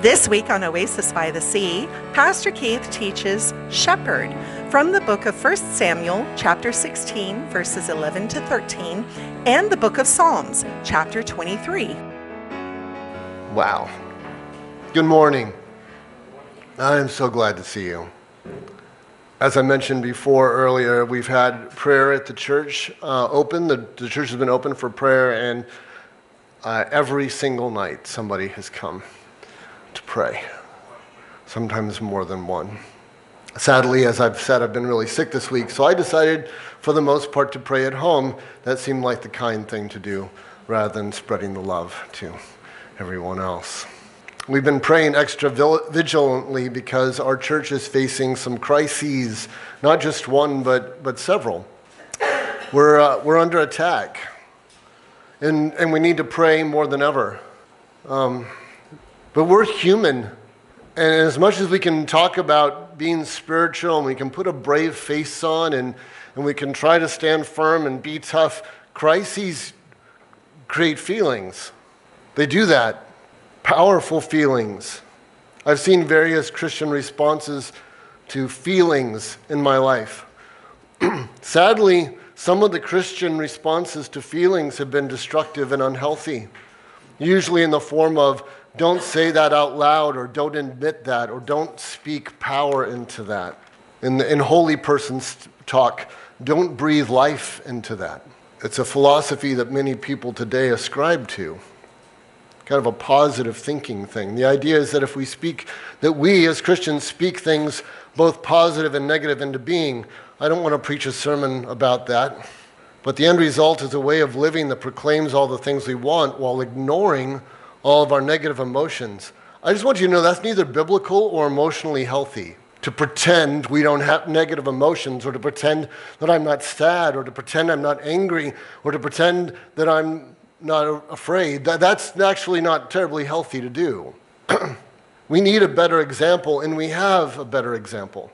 This week on Oasis by the Sea, Pastor Keith teaches Shepherd from the book of 1 Samuel, chapter 16, verses 11 to 13, and the book of Psalms, chapter 23. Wow. Good morning. I am so glad to see you. As I mentioned before earlier, we've had prayer at the church open. The church has been open for prayer, and every single night somebody has come to pray, sometimes more than one. Sadly, as I've said, I've been really sick this week, so I decided for the most part to pray at home. That seemed like the kind thing to do rather than spreading the love to everyone else. We've been praying extra vigilantly because our church is facing some crises, not just one, but several. We're under attack, and we need to pray more than ever. But we're human, and as much as we can talk about being spiritual and we can put a brave face on and we can try to stand firm and be tough, crises create feelings. They do that. Powerful feelings. I've seen various Christian responses to feelings in my life. Sadly, some of the Christian responses to feelings have been destructive and unhealthy, usually in the form of don't say that out loud, or don't admit that, or don't speak power into that. In holy person's talk, don't breathe life into that. It's a philosophy that many people today ascribe to. Kind of a positive thinking thing. The idea is that if we speak, that we as Christians speak things both positive and negative into being. I don't want to preach a sermon about that, but the end result is a way of living that proclaims all the things we want while ignoring all of our negative emotions. I just want you to know that's neither biblical or emotionally healthy. To pretend we don't have negative emotions, or to pretend that I'm not sad, or to pretend I'm not angry, or to pretend that I'm not afraid. That's actually not terribly healthy to do. We need a better example, and we have a better example.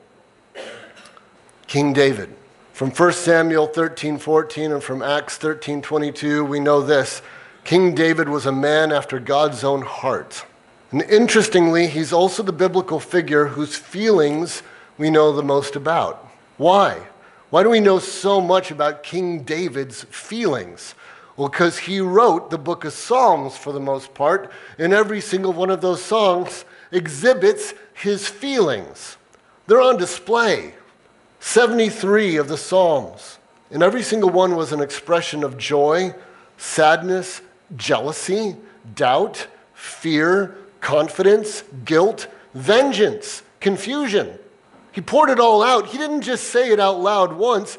King David. From 1 Samuel 13:14 and from Acts 13:22, we know this. King David was a man after God's own heart. And interestingly, he's also the biblical figure whose feelings we know the most about. Why? Why do we know so much about King David's feelings? Well, because he wrote the book of Psalms for the most part, and every single one of those songs exhibits his feelings. They're on display. 73 of the Psalms, and every single one was an expression of joy, sadness, jealousy, doubt, fear, confidence, guilt, vengeance, confusion. He poured it all out. He didn't just say it out loud once.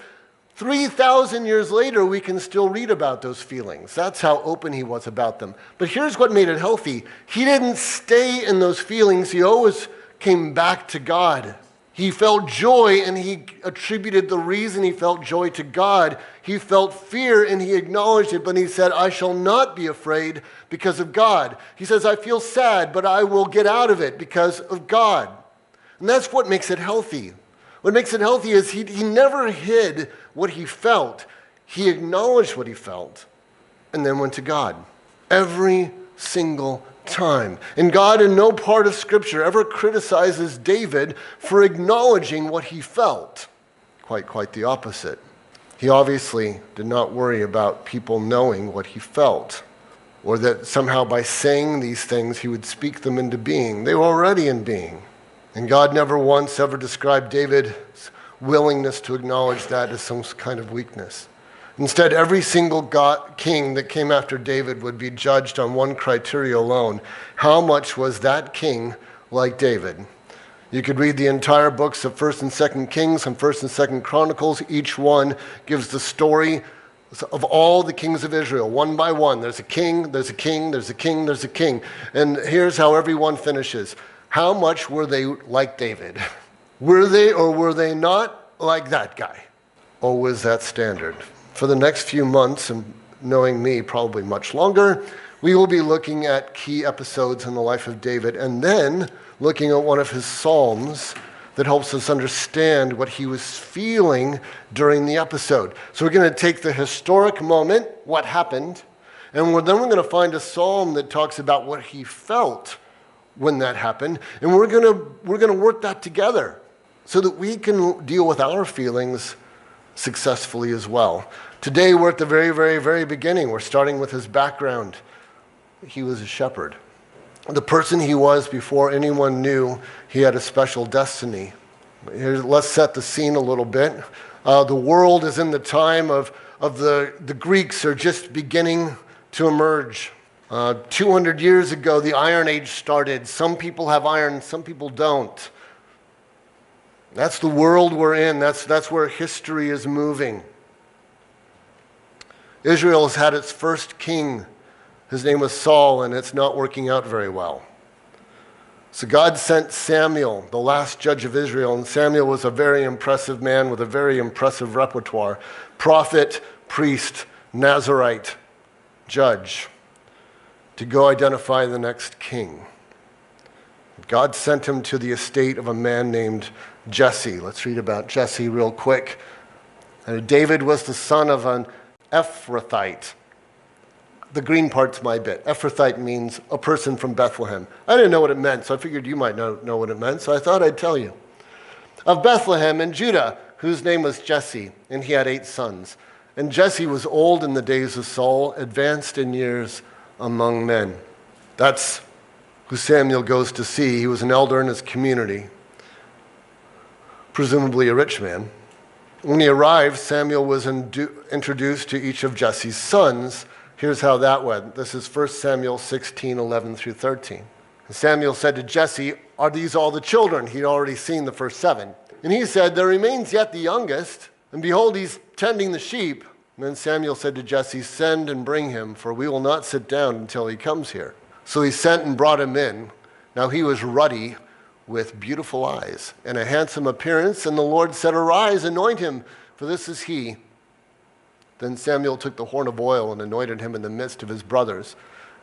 3,000 years later, we can still read about those feelings. That's how open he was about them. But here's what made it healthy. He didn't stay in those feelings. He always came back to God. He felt joy, and he attributed the reason he felt joy to God. He felt fear, and he acknowledged it, but he said, I shall not be afraid because of God. He says, I feel sad, but I will get out of it because of God. And that's what makes it healthy. What makes it healthy is he never hid what he felt. He acknowledged what he felt and then went to God. Every single time. And God in no part of Scripture ever criticizes David for acknowledging what he felt. Quite the opposite. He obviously did not worry about people knowing what he felt, or that somehow by saying these things he would speak them into being. They were already in being. And God never once ever described David's willingness to acknowledge that as some kind of weakness. Instead, every single king that came after David would be judged on one criteria alone. How much was that king like David? You could read the entire books of 1st and 2nd Kings and 1st and 2nd Chronicles. Each one gives the story of all the kings of Israel, one by one. There's a king, there's a king, there's a king, there's a king. And here's how everyone finishes. How much were they like David? Were they or were they not like that guy? Or was that standard? For the next few months, and knowing me probably much longer, we will be looking at key episodes in the life of David, and then looking at one of his Psalms that helps us understand what he was feeling during the episode. So we're going to take the historic moment, what happened, and then we're going to find a psalm that talks about what he felt when that happened, and we're gonna work that together so that we can deal with our feelings successfully as well. Today we're at the very, very, very beginning. We're starting with his background. He was a shepherd. The person he was before anyone knew he had a special destiny. Let's set the scene a little bit. The world is in the time of the Greeks are just beginning to emerge. 200 years ago, the Iron Age started. Some people have iron, some people don't. That's the world we're in. That's where history is moving. Israel has had its first king. His name was Saul, and it's not working out very well. So God sent Samuel, the last judge of Israel, and Samuel was a very impressive man with a very impressive repertoire. Prophet, priest, Nazirite, judge, to go identify the next king. God sent him to the estate of a man named Jesse. Let's read about Jesse real quick. David was the son of an Ephrathite. The green part's my bit. Ephrathite means a person from Bethlehem. I didn't know what it meant, so I figured you might know what it meant, so I thought I'd tell you. Of Bethlehem in Judah, whose name was Jesse, and he had 8 sons. And Jesse was old in the days of Saul, advanced in years among men. That's who Samuel goes to see. He was an elder in his community, presumably a rich man. When he arrived, Samuel was introduced to each of Jesse's sons. Here's how that went. This is 1 Samuel 16, 11 through 13. And Samuel said to Jesse, "Are these all the children?" He'd already seen the first 7. And he said, "There remains yet the youngest, and behold, he's tending the sheep." And then Samuel said to Jesse, "Send and bring him, for we will not sit down until he comes here." So he sent and brought him in. Now he was ruddy, with beautiful eyes, and a handsome appearance, and the Lord said, "Arise, anoint him, for this is he." Then Samuel took the horn of oil and anointed him in the midst of his brothers.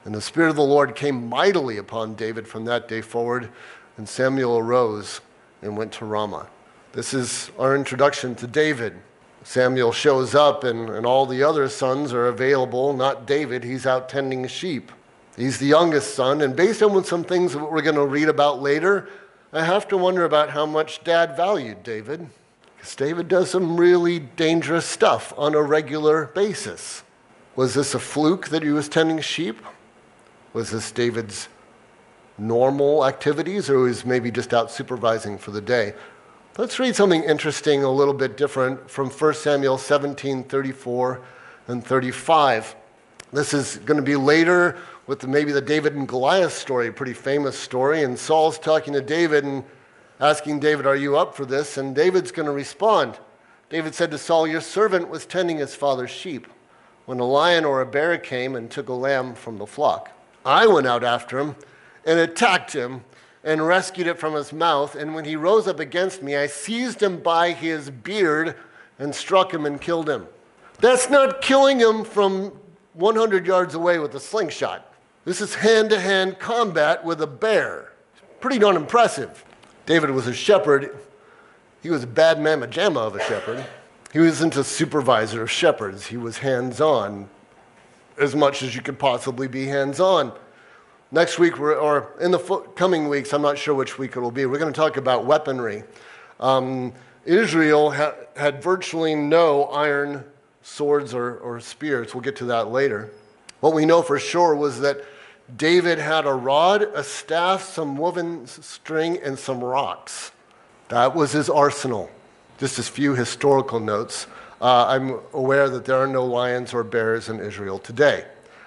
And the Spirit of the Lord came mightily upon David from that day forward, and Samuel arose and went to Ramah. This is our introduction to David. Samuel shows up, and all the other sons are available. Not David, he's out tending sheep. He's the youngest son, and based on some things that we're going to read about later, I have to wonder about how much Dad valued David. Because David does some really dangerous stuff on a regular basis. Was this a fluke that he was tending sheep? Was this David's normal activities, or was he maybe just out supervising for the day? Let's read something interesting, a little bit different, from 1 Samuel 17, 34 and 35. This is going to be later with maybe the David and Goliath story, a pretty famous story. And Saul's talking to David and asking David, "Are you up for this?" And David's going to respond. David said to Saul, "Your servant was tending his father's sheep when a lion or a bear came and took a lamb from the flock. I went out after him and attacked him and rescued it from his mouth. And when he rose up against me, I seized him by his beard and struck him and killed him." That's not killing him from 100 yards away with a slingshot. This is hand-to-hand combat with a bear. Pretty darn impressive. David was a shepherd. He was a bad mamma jamma of a shepherd. He wasn't a supervisor of shepherds. He was hands-on, as much as you could possibly be hands-on. Next week, or in the coming weeks, I'm not sure which week it will be, we're going to talk about weaponry. Israel had virtually no iron swords or spears. We'll get to that later. What we know for sure was that David had a rod, a staff, some woven string, and some rocks. That was his arsenal. Just a few historical notes. I'm aware that there are no lions or bears in Israel today.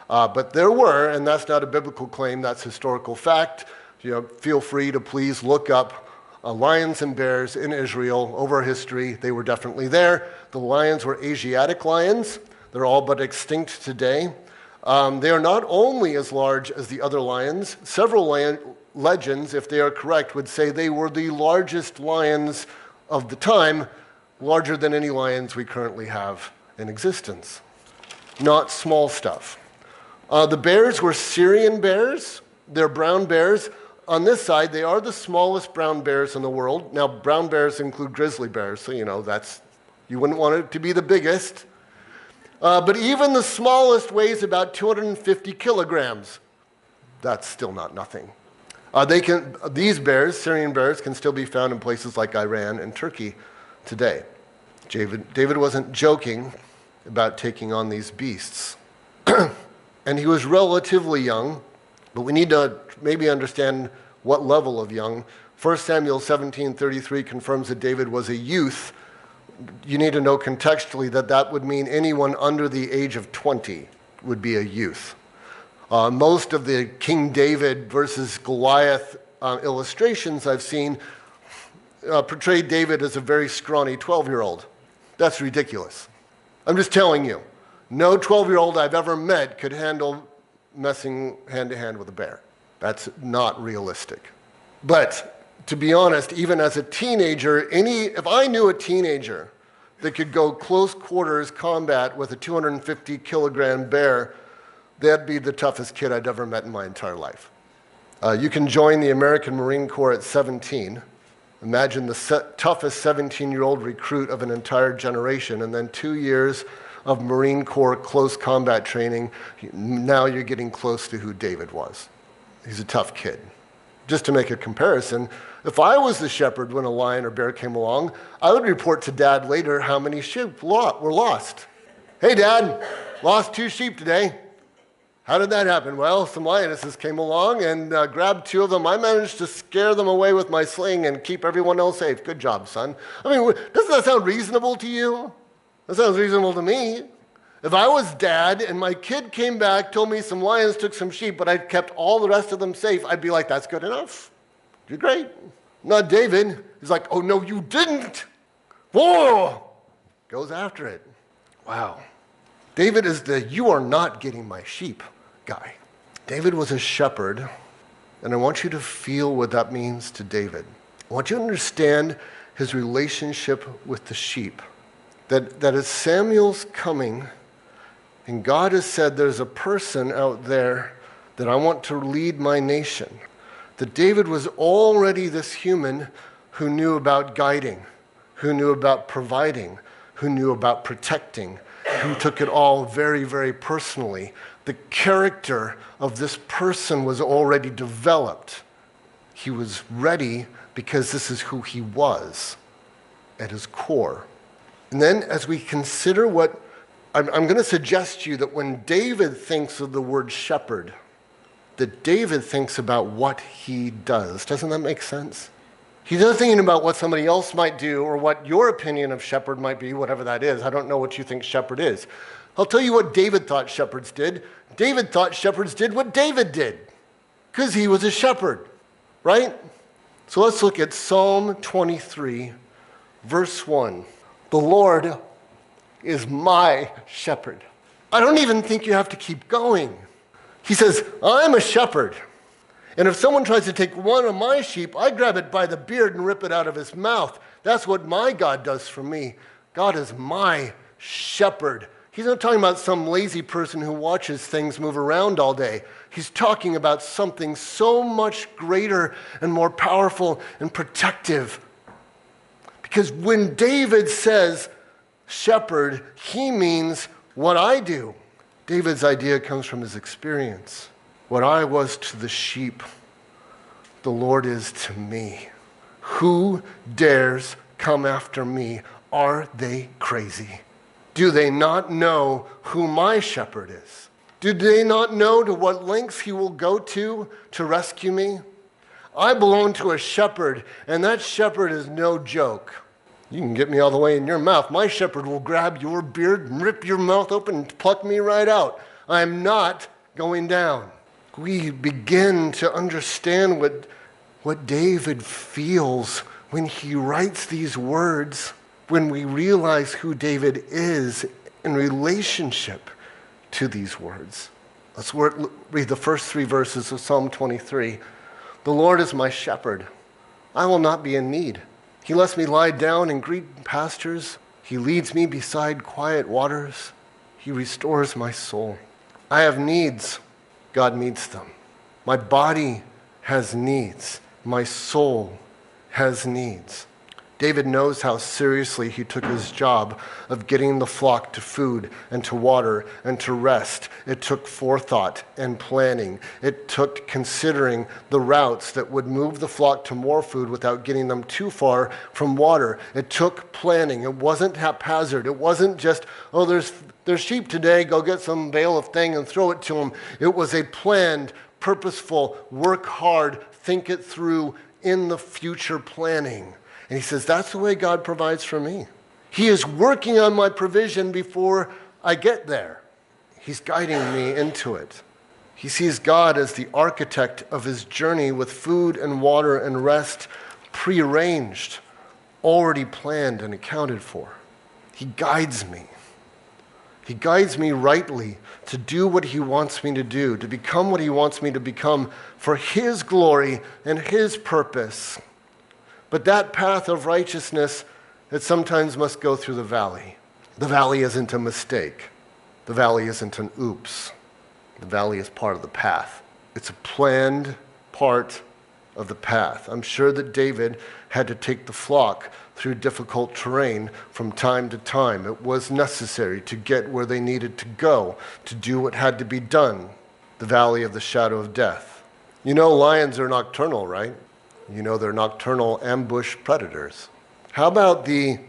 But there were, and that's not a biblical claim, that's historical fact. Feel free to please look up lions and bears in Israel over history. They were definitely there. The lions were Asiatic lions. They're all but extinct today. They are not only as large as the other lions. Several legends, if they are correct, would say they were the largest lions of the time, larger than any lions we currently have in existence. Not small stuff. The bears were Syrian bears. They're brown bears. On this side, they are the smallest brown bears in the world. Now, brown bears include grizzly bears, so you wouldn't want it to be the biggest. But even the smallest weighs about 250 kilograms. That's still not nothing. These bears, Syrian bears, can still be found in places like Iran and Turkey today. David wasn't joking about taking on these beasts. And he was relatively young, but we need to maybe understand what level of young. 1 Samuel 17:33 confirms that David was a youth. You need to know contextually that would mean anyone under the age of 20 would be a youth. Most of the King David versus Goliath illustrations I've seen portrayed David as a very scrawny 12-year-old. That's ridiculous. I'm just telling you, no 12-year-old I've ever met could handle messing hand-to-hand with a bear. That's not realistic. But to be honest, even as a teenager, if I knew a teenager that could go close quarters combat with a 250-kilogram bear, that'd be the toughest kid I'd ever met in my entire life. You can join the American Marine Corps at 17. Imagine the toughest 17-year-old recruit of an entire generation, and then 2 years of Marine Corps close combat training. Now you're getting close to who David was. He's a tough kid. Just to make a comparison, if I was the shepherd when a lion or bear came along, I would report to Dad later how many sheep were lost. Hey, Dad, lost 2 sheep today. How did that happen? Well, some lionesses came along and grabbed 2 of them. I managed to scare them away with my sling and keep everyone else safe. Good job, son. I mean, doesn't that sound reasonable to you? That sounds reasonable to me. If I was Dad and my kid came back, told me some lions took some sheep, but I kept all the rest of them safe, I'd be like, that's good enough. You're great. Not David. He's like, oh, no, you didn't. Whoa! Goes after it. Wow. David is the you are not getting my sheep guy. David was a shepherd, and I want you to feel what that means to David. I want you to understand his relationship with the sheep. That as Samuel's coming, and God has said there's a person out there that I want to lead my nation. That David was already this human who knew about guiding, who knew about providing, who knew about protecting, who took it all very, very personally. The character of this person was already developed. He was ready because this is who he was at his core. And then as we consider what, I'm going to suggest to you that when David thinks of the word shepherd, that David thinks about what he does. Doesn't that make sense? He's not thinking about what somebody else might do or what your opinion of shepherd might be, whatever that is. I don't know what you think shepherd is. I'll tell you what David thought shepherds did. David thought shepherds did what David did because he was a shepherd, right? So let's look at Psalm 23, verse 1. The Lord is my shepherd. I don't even think you have to keep going. He says, I'm a shepherd. And if someone tries to take one of my sheep, I grab it by the beard and rip it out of his mouth. That's what my God does for me. God is my shepherd. He's not talking about some lazy person who watches things move around all day. He's talking about something so much greater and more powerful and protective. Because when David says shepherd, he means what I do. David's idea comes from his experience. What I was to the sheep, the Lord is to me. Who dares come after me? Are they crazy? Do they not know who my shepherd is? Do they not know to what lengths he will go to rescue me? I belong to a shepherd, and that shepherd is no joke. You can get me all the way in your mouth. My shepherd will grab your beard and rip your mouth open and pluck me right out. I'm not going down. We begin to understand what David feels when he writes these words, when we realize who David is in relationship to these words. Let's read the first 3 verses of Psalm 23. The Lord is my shepherd. I will not be in need. He lets me lie down in green pastures. He leads me beside quiet waters. He restores my soul. I have needs. God meets them. My body has needs. My soul has needs. David knows how seriously he took his job of getting the flock to food and to water and to rest. It took forethought and planning. It took considering the routes that would move the flock to more food without getting them too far from water. It took planning. It wasn't haphazard. It wasn't just, oh, there's sheep today, go get some bale of thing and throw it to them. It was a planned, purposeful, work hard, think it through in the future planning. And he says, that's the way God provides for me. He is working on my provision before I get there. He's guiding me into it. He sees God as the architect of his journey with food and water and rest prearranged, already planned and accounted for. He guides me. He guides me rightly to do what he wants me to do, to become what he wants me to become for his glory and his purpose. But that path of righteousness, it sometimes must go through the valley. The valley isn't a mistake. The valley isn't an oops. The valley is part of the path. It's a planned part of the path. I'm sure that David had to take the flock through difficult terrain from time to time. It was necessary to get where they needed to go, to do what had to be done. The valley of the shadow of death. You know lions are nocturnal, right? You know they're nocturnal ambush predators. How about the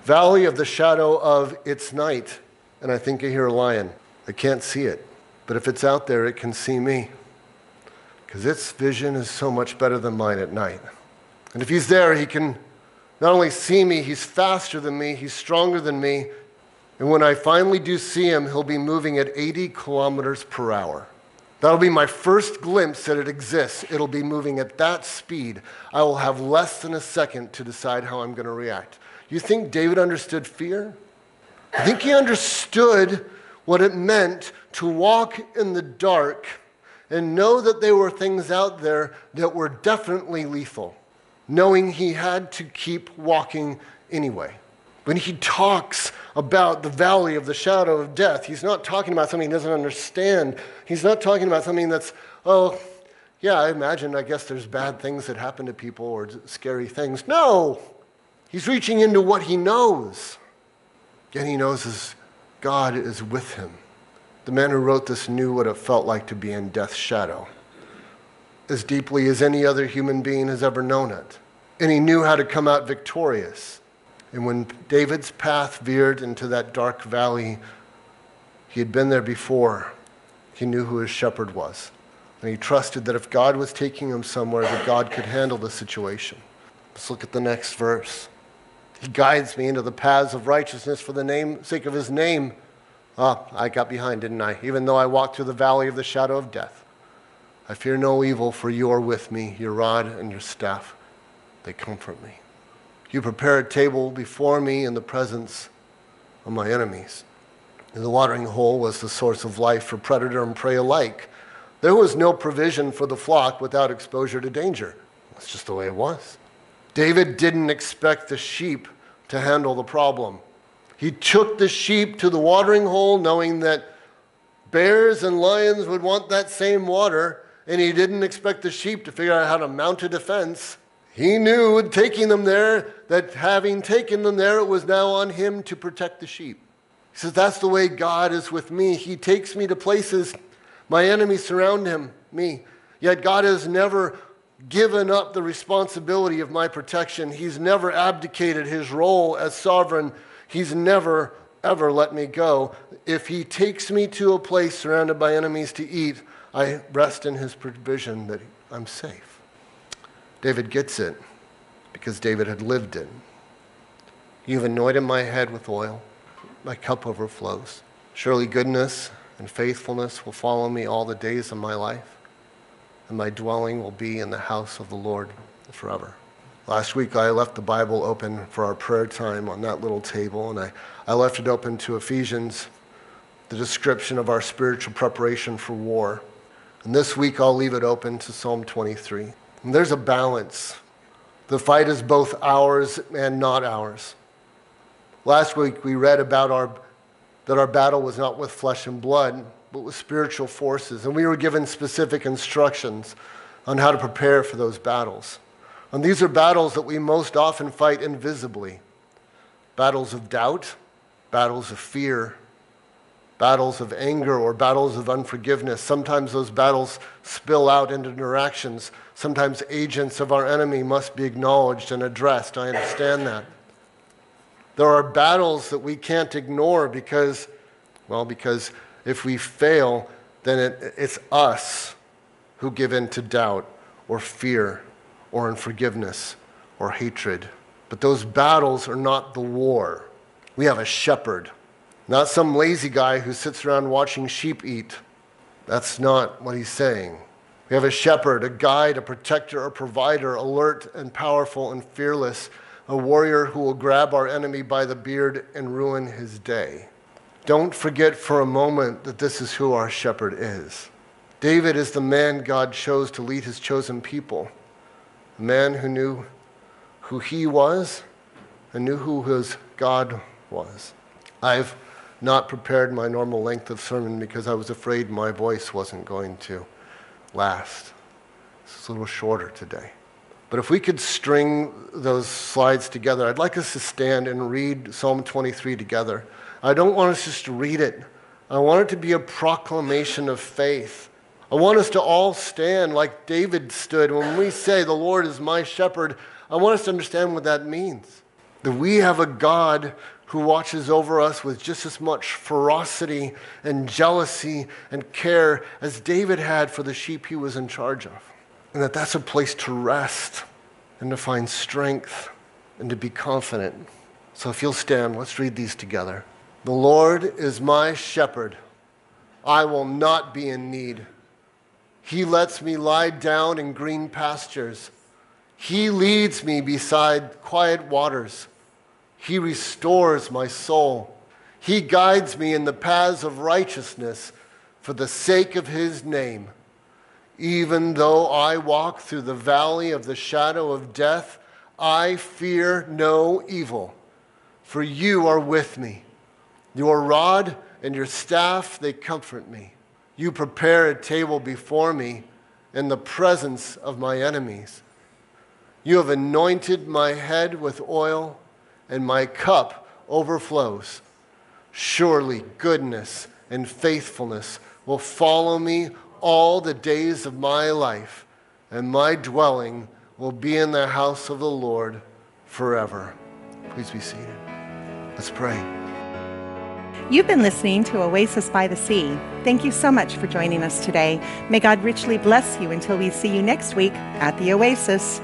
valley of the shadow of it's night, and I think I hear a lion. I can't see it, but if it's out there, it can see me. Because its vision is so much better than mine at night. And if he's there, he can not only see me, he's faster than me, he's stronger than me. And when I finally do see him, he'll be moving at 80 kilometers per hour. That'll be my first glimpse that it exists. It'll be moving at that speed. I will have less than a second to decide how I'm going to react. You think David understood fear? I think he understood what it meant to walk in the dark and know that there were things out there that were definitely lethal, knowing he had to keep walking anyway. When he talks about the valley of the shadow of death, he's not talking about something he doesn't understand. He's not talking about something that's, oh, yeah, I guess there's bad things that happen to people or scary things. No! He's reaching into what he knows. And he knows his God is with him. The man who wrote this knew what it felt like to be in death's shadow, as deeply as any other human being has ever known it. And he knew how to come out victorious. And when David's path veered into that dark valley, he had been there before. He knew who his shepherd was. And he trusted that if God was taking him somewhere, that God could handle the situation. Let's look at the next verse. He guides me into the paths of righteousness for the sake of his name. I got behind, didn't I? Even though I walk through the valley of the shadow of death, I fear no evil, for you are with me. Your rod and your staff, they comfort me. You prepare a table before me in the presence of my enemies. And the watering hole was the source of life for predator and prey alike. There was no provision for the flock without exposure to danger. That's just the way it was. David didn't expect the sheep to handle the problem. He took the sheep to the watering hole knowing that bears and lions would want that same water, and he didn't expect the sheep to figure out how to mount a defense. He knew taking them there, that having taken them there, it was now on him to protect the sheep. He says, that's the way God is with me. He takes me to places my enemies surround me. Yet God has never given up the responsibility of my protection. He's never abdicated his role as sovereign. He's never, ever let me go. If he takes me to a place surrounded by enemies to eat, I rest in his provision that I'm safe. David gets it because David had lived it. You've anointed my head with oil. My cup overflows. Surely goodness and faithfulness will follow me all the days of my life, and my dwelling will be in the house of the Lord forever. Last week I left the Bible open for our prayer time on that little table, and I left it open to Ephesians, the description of our spiritual preparation for war. And this week I'll leave it open to Psalm 23. And there's a balance. The fight is both ours and not ours. Last week we read about that our battle was not with flesh and blood, but with spiritual forces. And we were given specific instructions on how to prepare for those battles, And these are battles that we most often fight invisibly. Battles of doubt, battles of fear, battles of anger, or battles of unforgiveness. Sometimes those battles spill out into interactions. Sometimes agents of our enemy must be acknowledged and addressed. I understand that. There are battles that we can't ignore because if we fail, then it's us who give in to doubt or fear or unforgiveness or hatred. But those battles are not the war. We have a shepherd, not some lazy guy who sits around watching sheep eat. That's not what he's saying. We have a shepherd, a guide, a protector, a provider, alert and powerful and fearless, a warrior who will grab our enemy by the beard and ruin his day. Don't forget for a moment that this is who our shepherd is. David is the man God chose to lead his chosen people, a man who knew who he was and knew who his God was. I've not prepared my normal length of sermon because I was afraid my voice wasn't going to last. It's a little shorter today. But if we could string those slides together, I'd like us to stand and read Psalm 23 together. I don't want us just to read it. I want it to be a proclamation of faith. I want us to all stand like David stood. When we say, the Lord is my shepherd, I want us to understand what that means. That we have a God who watches over us with just as much ferocity and jealousy and care as David had for the sheep he was in charge of. And that's a place to rest and to find strength and to be confident. So if you'll stand, let's read these together. The Lord is my shepherd. I will not be in need. He lets me lie down in green pastures. He leads me beside quiet waters. He restores my soul. He guides me in the paths of righteousness for the sake of his name. Even though I walk through the valley of the shadow of death, I fear no evil, for you are with me. Your rod and your staff, they comfort me. You prepare a table before me in the presence of my enemies. You have anointed my head with oil, and my cup overflows. Surely goodness and faithfulness will follow me all the days of my life, and my dwelling will be in the house of the Lord forever. Please be seated. Let's pray. You've been listening to Oasis by the Sea. Thank you so much for joining us today. May God richly bless you until we see you next week at the Oasis.